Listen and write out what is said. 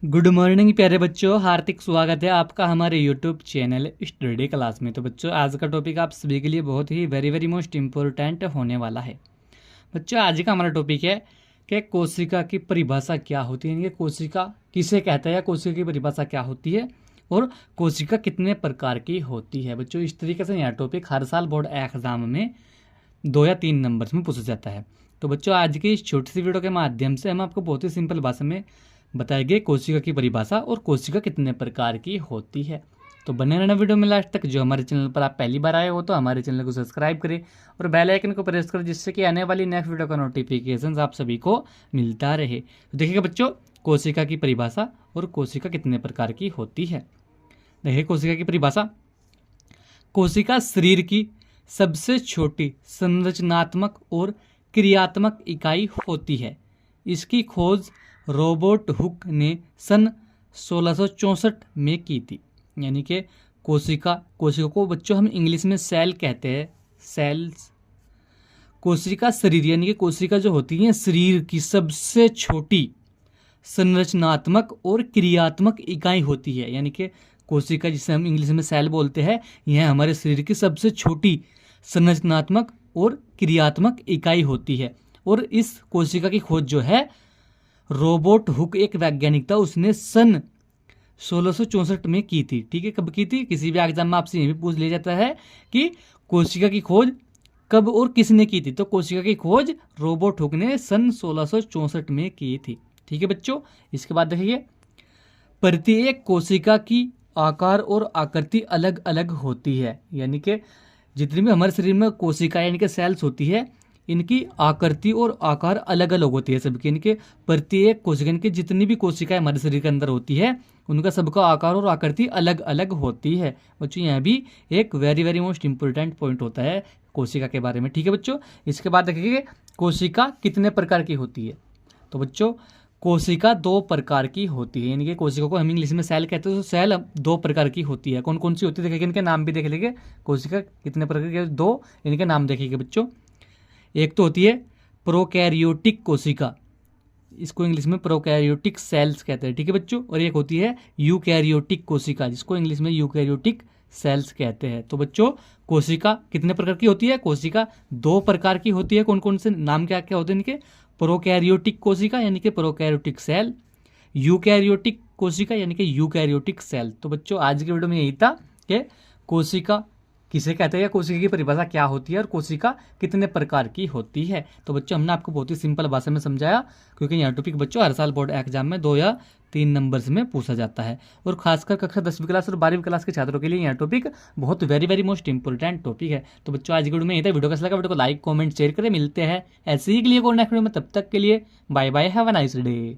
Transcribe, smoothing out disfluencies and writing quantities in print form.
Good morning प्यारे बच्चों, हार्दिक स्वागत है आपका हमारे यूट्यूब चैनल स्टडी क्लास में। तो बच्चों, आज का टॉपिक आप सभी के लिए बहुत ही वेरी मोस्ट इम्पोर्टेंट होने वाला है। बच्चों, आज का हमारा टॉपिक है कि कोशिका की परिभाषा क्या होती है, यानी कि कोशिका किसे कहता है या कोशिका की परिभाषा क्या होती है और कोशिका कितने प्रकार की होती है। बच्चों, इस तरीके से यह टॉपिक हर साल बोर्ड एग्जाम में 2 या 3 नंबर्स में पूछा जाता है। तो बच्चों, आज की इस छोटी सी वीडियो के माध्यम से हम आपको बहुत ही सिंपल भाषा में बताएंगे कोशिका की परिभाषा और कोशिका कितने प्रकार की होती है। तो बने रहना वीडियो में लास्ट तक। जो हमारे चैनल पर आप पहली बार आए हो तो हमारे चैनल को सब्सक्राइब करें और बेल आइकन को प्रेस करें, जिससे कि आने वाली नेक्स्ट वीडियो का नोटिफिकेशन आप सभी को मिलता रहे। तो देखिएगा बच्चों, कोशिका की परिभाषा और कोशिका कितने प्रकार की होती है। देखिए कोशिका की परिभाषा। कोशिका शरीर की सबसे छोटी संरचनात्मक और क्रियात्मक इकाई होती है। इसकी खोज रॉबर्ट हुक ने सन 1664 में की थी। यानी कि कोशिका को बच्चों हम इंग्लिश में सेल कहते हैं, सेल्स। कोशिका शरीर यानी कि कोशिका जो होती है शरीर की सबसे छोटी संरचनात्मक और क्रियात्मक इकाई होती है। यानी कि कोशिका जिसे हम इंग्लिश में सेल बोलते हैं, यह हमारे शरीर की सबसे छोटी संरचनात्मक और क्रियात्मक इकाई होती है। और इस कोशिका की खोज जो है रॉबर्ट हुक एक वैज्ञानिक था, उसने सन 1664 में की थी। ठीक है, कब की थी? किसी भी एग्जाम में आपसे ये भी पूछ लिया जाता है कि कोशिका की खोज कब और किसने की थी। तो कोशिका की खोज रॉबर्ट हुक ने सन 1664 में की थी। ठीक है बच्चों, इसके बाद देखिए, प्रत्येक कोशिका की आकार और आकृति अलग अलग होती है। यानी कि जितनी भी हमारे शरीर में कोशिका यानी कि सेल्स होती है, इनकी आकृति और आकार अलग अलग होती है सबकी। इनके प्रत्येक कोशिका, इनकी जितनी भी कोशिकाएं हमारे शरीर के अंदर होती है, उनका सबका आकार और आकृति अलग अलग होती है। बच्चों, यह भी एक वेरी मोस्ट इंपॉर्टेंट पॉइंट होता है कोशिका के बारे में। ठीक है बच्चों, इसके बाद देखिए कोशिका कितने प्रकार की होती है। तो बच्चों, कोशिका 2 प्रकार की होती है। यानी कि कोशिका को हम इंग्लिश में सेल कहते हैं। तो सेल 2 प्रकार की होती है। कौन कौन सी होती है देखिए, इनके नाम भी देख लीजिए। कोशिका कितने प्रकार की, 2 इनके नाम देखिएगा बच्चों। एक तो होती है प्रोकैरियोटिक कोशिका, इसको इंग्लिश में प्रोकैरियोटिक सेल्स कहते हैं। ठीक है बच्चों, और एक होती है यूकैरियोटिक कोशिका, जिसको इंग्लिश में यूकैरियोटिक सेल्स कहते हैं। तो बच्चों, कोशिका कितने प्रकार की होती है? कोशिका 2 प्रकार की होती है। कौन कौन से नाम क्या क्या होते हैं इनके? प्रोकैरियोटिक कोशिका यानी कि प्रोकैरियोटिक सेल, यूकैरियोटिक कोशिका यानी कि यूकैरियोटिक सेल। तो बच्चों, आज की वीडियो में यही था कि कोशिका किसे कहते हैं या कोशिका की परिभाषा क्या होती है और कोशिका कितने प्रकार की होती है। तो बच्चों, हमने आपको बहुत ही सिंपल भाषा में समझाया, क्योंकि यह टॉपिक बच्चों हर साल बोर्ड एग्जाम में 2 या 3 नंबर्स में पूछा जाता है। और खासकर कक्षा 10वीं क्लास और 12वीं क्लास के छात्रों के लिए यह टॉपिक बहुत वेरी मोस्ट इंपॉर्टेंट टॉपिक है। तो बच्चों, आज की वीडियो में यही था। वीडियो कैसा लगा, वीडियो को लाइक कमेंट शेयर करें। मिलते हैं ऐसे ही के लिए नेक्स्ट वीडियो में, तब तक के लिए bye bye, have a nice day.